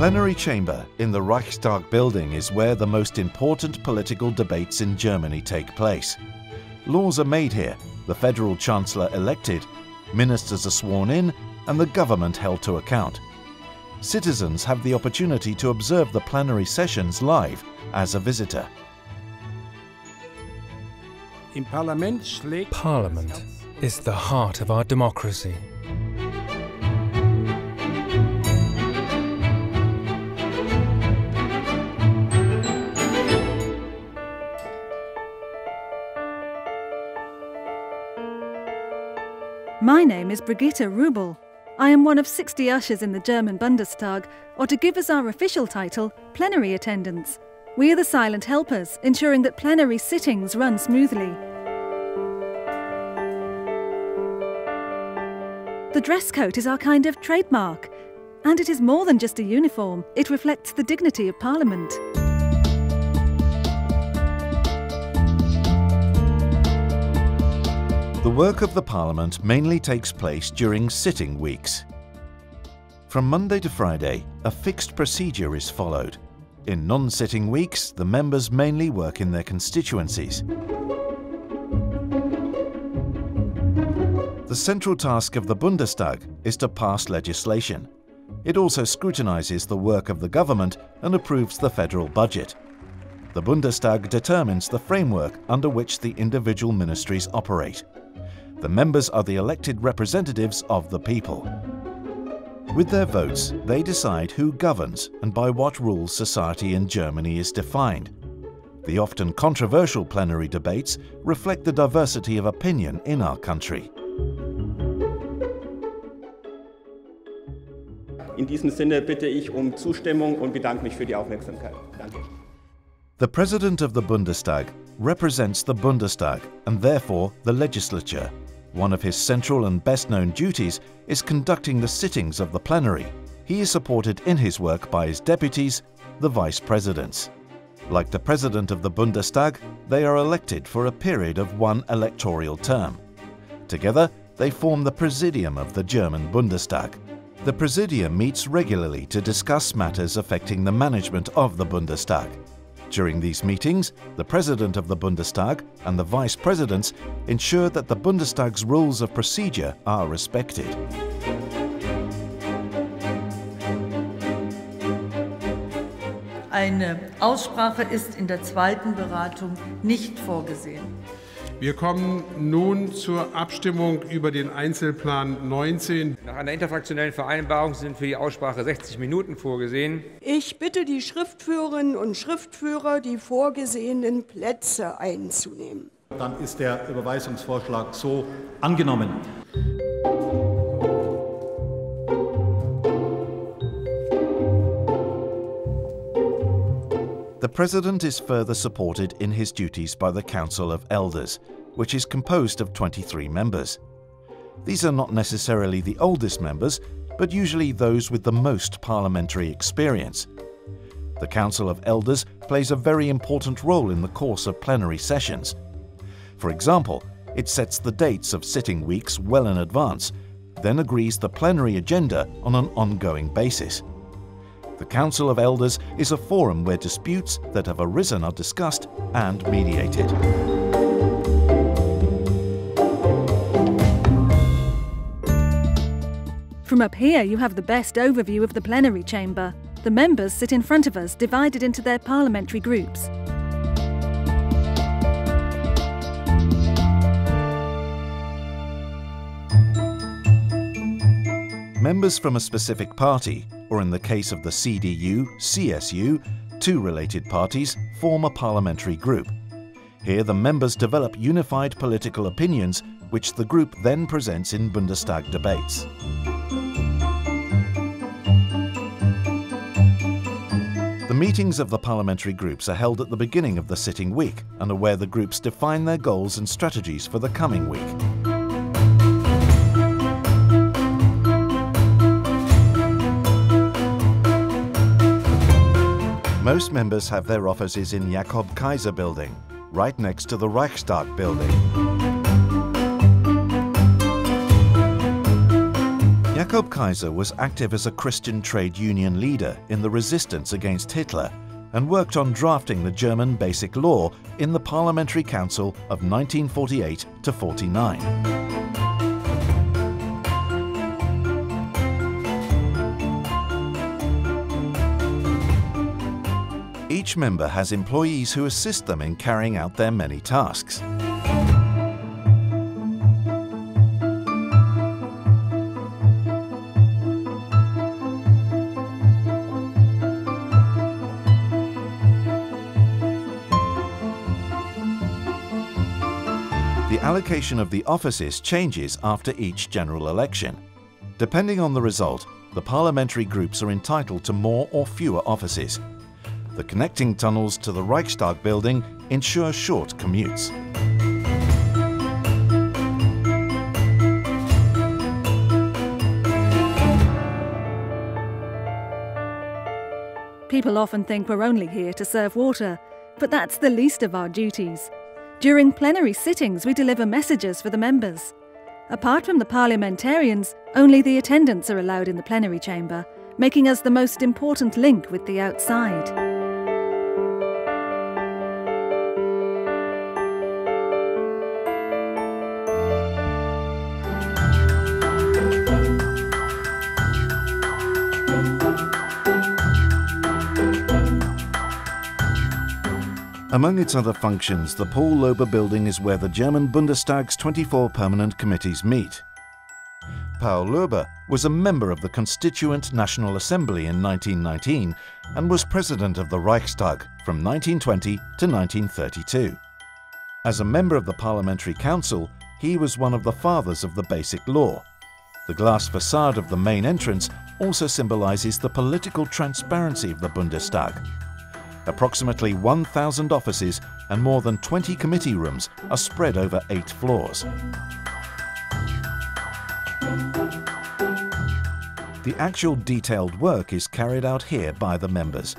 plenary chamber in the Reichstag building is where the most important political debates in Germany take place. Laws are made here, the federal chancellor elected, ministers are sworn in, and the government held to account. Citizens have the opportunity to observe the plenary sessions live as a visitor. Parliament is the heart of our democracy. My name is Brigitte Rubel. I am one of 60 ushers in the German Bundestag, or to give us our official title, plenary attendants. We are the silent helpers, ensuring that plenary sittings run smoothly. The dress coat is our kind of trademark, and it is more than just a uniform. It reflects the dignity of Parliament. The work of the Parliament mainly takes place during sitting weeks. From Monday to Friday, a fixed procedure is followed. In non-sitting weeks, the members mainly work in their constituencies. The central task of the Bundestag is to pass legislation. It also scrutinizes the work of the government and approves the federal budget. The Bundestag determines the framework under which the individual ministries operate. The members are the elected representatives of the people. With their votes, they decide who governs and by what rules society in Germany is defined. The often controversial plenary debates reflect the diversity of opinion in our country. In diesem Sinne bitte ich Zustimmung und bedanke mich für die Aufmerksamkeit. Danke. The President of the Bundestag represents the Bundestag and therefore the legislature. One of his central and best-known duties is conducting the sittings of the plenary. He is supported in his work by his deputies, the vice presidents. Like the President of the Bundestag, they are elected for a period of one electoral term. Together, they form the Presidium of the German Bundestag. The Presidium meets regularly to discuss matters affecting the management of the Bundestag. During these meetings, the President of the Bundestag and the Vice Presidents ensure that the Bundestag's rules of procedure are respected. Eine Aussprache ist in der zweiten Beratung nicht vorgesehen. Wir kommen nun zur Abstimmung über den Einzelplan 19. Nach einer interfraktionellen Vereinbarung sind für die Aussprache 60 Minuten vorgesehen. Ich bitte die Schriftführerinnen und Schriftführer, die vorgesehenen Plätze einzunehmen. Dann ist der Überweisungsvorschlag so angenommen. The President is further supported in his duties by the Council of Elders, which is composed of 23 members. These are not necessarily the oldest members, but usually those with the most parliamentary experience. The Council of Elders plays a very important role in the course of plenary sessions. For example, it sets the dates of sitting weeks well in advance, then agrees the plenary agenda on an ongoing basis. The Council of Elders is a forum where disputes that have arisen are discussed and mediated. From up here you have the best overview of the plenary chamber. The members sit in front of us, divided into their parliamentary groups. Members from a specific party, or in the case of the CDU, CSU, two related parties, form a parliamentary group. Here the members develop unified political opinions, which the group then presents in Bundestag debates. The meetings of the parliamentary groups are held at the beginning of the sitting week and are where the groups define their goals and strategies for the coming week. Most members have their offices in Jakob Kaiser building, right next to the Reichstag building. Jakob Kaiser was active as a Christian trade union leader in the resistance against Hitler and worked on drafting the German Basic Law in the Parliamentary Council of 1948 to 49. Each member has employees who assist them in carrying out their many tasks. The allocation of the offices changes after each general election. Depending on the result, the parliamentary groups are entitled to more or fewer offices. The connecting tunnels to the Reichstag building ensure short commutes. People often think we're only here to serve water, but that's the least of our duties. During plenary sittings, we deliver messages for the members. Apart from the parliamentarians, only the attendants are allowed in the plenary chamber, making us the most important link with the outside. Among its other functions, the Paul Lober building is where the German Bundestag's 24 permanent committees meet. Paul Lober was a member of the Constituent National Assembly in 1919 and was president of the Reichstag from 1920 to 1932. As a member of the Parliamentary Council, he was one of the fathers of the Basic Law. The glass facade of the main entrance also symbolizes the political transparency of the Bundestag. Approximately 1,000 offices and more than 20 committee rooms are spread over 8 floors. The actual detailed work is carried out here by the members.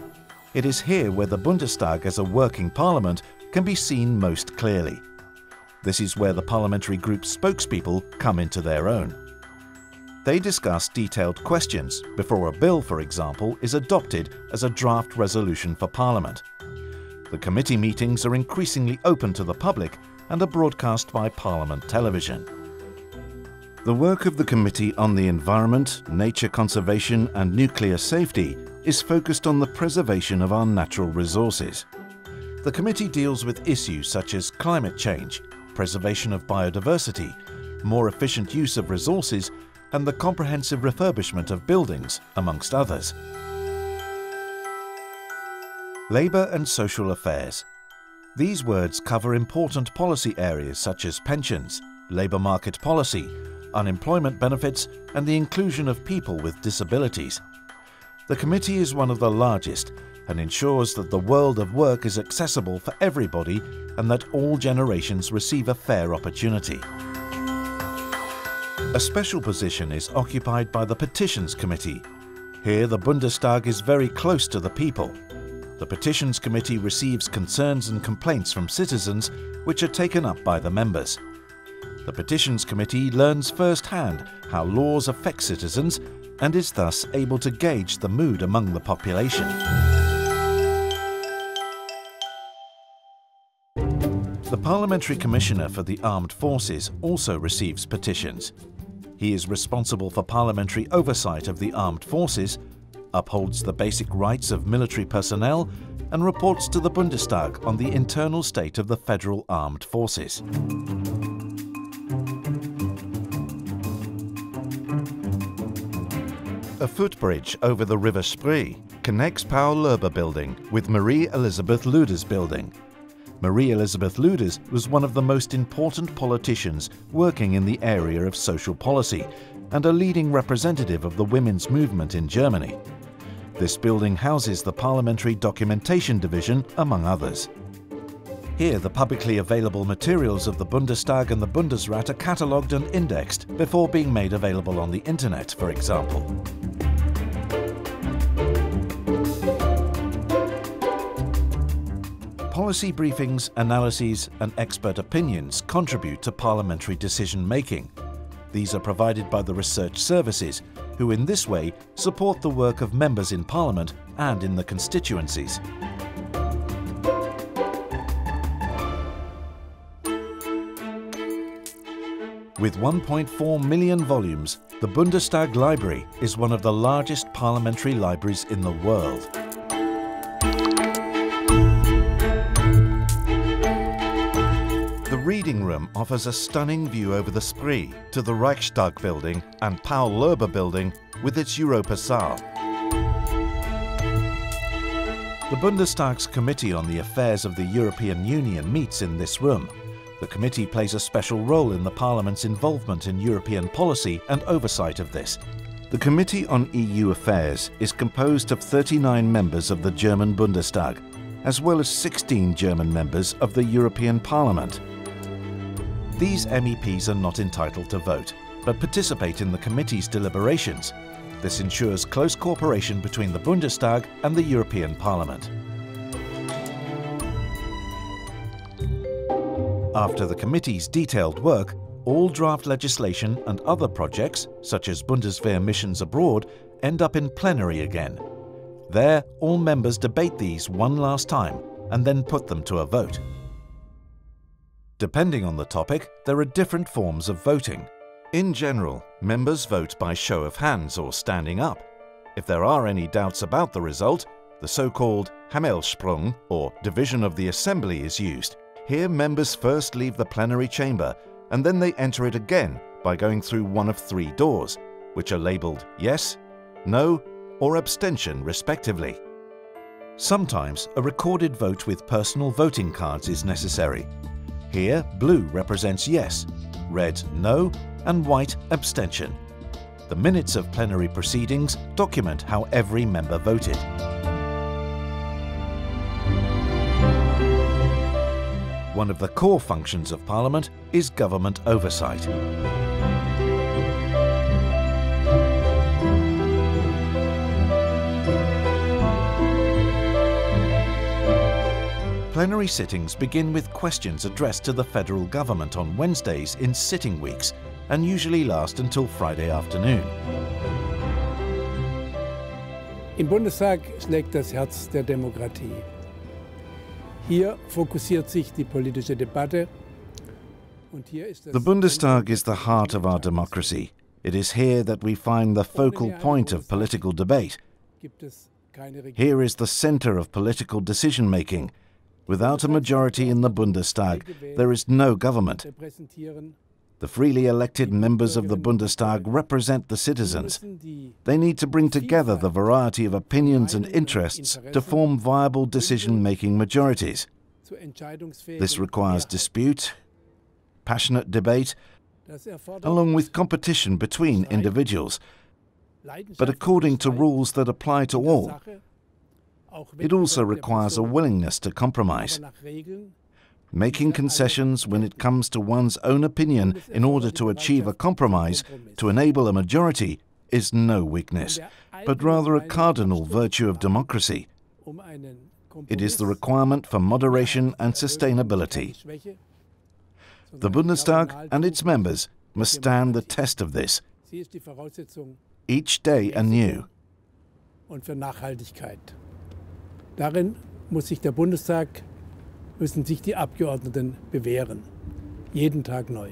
It is here where the Bundestag as a working parliament can be seen most clearly. This is where the parliamentary group's spokespeople come into their own. They discuss detailed questions before a bill, for example, is adopted as a draft resolution for Parliament. The committee meetings are increasingly open to the public and are broadcast by Parliament television. The work of the Committee on the Environment, Nature Conservation and Nuclear Safety is focused on the preservation of our natural resources. The committee deals with issues such as climate change, preservation of biodiversity, more efficient use of resources, and the comprehensive refurbishment of buildings, amongst others. Labour and social affairs. These words cover important policy areas such as pensions, labour market policy, unemployment benefits, and the inclusion of people with disabilities. The committee is one of the largest and ensures that the world of work is accessible for everybody and that all generations receive a fair opportunity. A special position is occupied by the Petitions Committee. Here the Bundestag is very close to the people. The Petitions Committee receives concerns and complaints from citizens which are taken up by the members. The Petitions Committee learns firsthand how laws affect citizens and is thus able to gauge the mood among the population. The Parliamentary Commissioner for the Armed Forces also receives petitions. He is responsible for parliamentary oversight of the armed forces, upholds the basic rights of military personnel, and reports to the Bundestag on the internal state of the federal armed forces. A footbridge over the River Spree connects Paul Lober building with Marie Elisabeth Lüders building. Marie Elisabeth Lüders was one of the most important politicians working in the area of social policy and a leading representative of the women's movement in Germany. This building houses the Parliamentary Documentation Division, among others. Here, the publicly available materials of the Bundestag and the Bundesrat are catalogued and indexed before being made available on the internet, for example. Policy briefings, analyses and expert opinions contribute to parliamentary decision-making. These are provided by the research services who in this way support the work of members in Parliament and in the constituencies. With 1.4 million volumes, the Bundestag Library is one of the largest parliamentary libraries in the world. The reading room offers a stunning view over the Spree to the Reichstag building and Paul-Löbe building with its Europa Saal. The Bundestag's Committee on the Affairs of the European Union meets in this room. The committee plays a special role in the Parliament's involvement in European policy and oversight of this. The Committee on EU Affairs is composed of 39 members of the German Bundestag, as well as 16 German members of the European Parliament. These MEPs are not entitled to vote, but participate in the committee's deliberations. This ensures close cooperation between the Bundestag and the European Parliament. After the committee's detailed work, all draft legislation and other projects, such as Bundeswehr missions abroad, end up in plenary again. There, all members debate these one last time and then put them to a vote. Depending on the topic, there are different forms of voting. In general, members vote by show of hands or standing up. If there are any doubts about the result, the so-called Hammelsprung, or division of the assembly, is used. Here, members first leave the plenary chamber, and then they enter it again by going through one of 3 doors, which are labelled yes, no, or abstention, respectively. Sometimes a recorded vote with personal voting cards is necessary. Here, blue represents yes, red no, and white abstention. The minutes of plenary proceedings document how every member voted. One of the core functions of Parliament is government oversight. Plenary sittings begin with questions addressed to the federal government on Wednesdays in sitting weeks and usually last until Friday afternoon. Im Bundestag schlägt das Herz der Demokratie. Hier fokussiert sich die politische Debatte. The Bundestag is the heart of our democracy. It is here that we find the focal point of political debate. Here is the center of political decision-making. Without a majority in the Bundestag, there is no government. The freely elected members of the Bundestag represent the citizens. They need to bring together the variety of opinions and interests to form viable decision-making majorities. This requires dispute, passionate debate, along with competition between individuals, but according to rules that apply to all. It also requires a willingness to compromise. Making concessions when it comes to one's own opinion in order to achieve a compromise to enable a majority is no weakness, but rather a cardinal virtue of democracy. It is the requirement for moderation and sustainability. The Bundestag and its members must stand the test of this, each day anew. Darin muss sich der Bundestag, müssen sich die Abgeordneten bewähren, jeden Tag neu.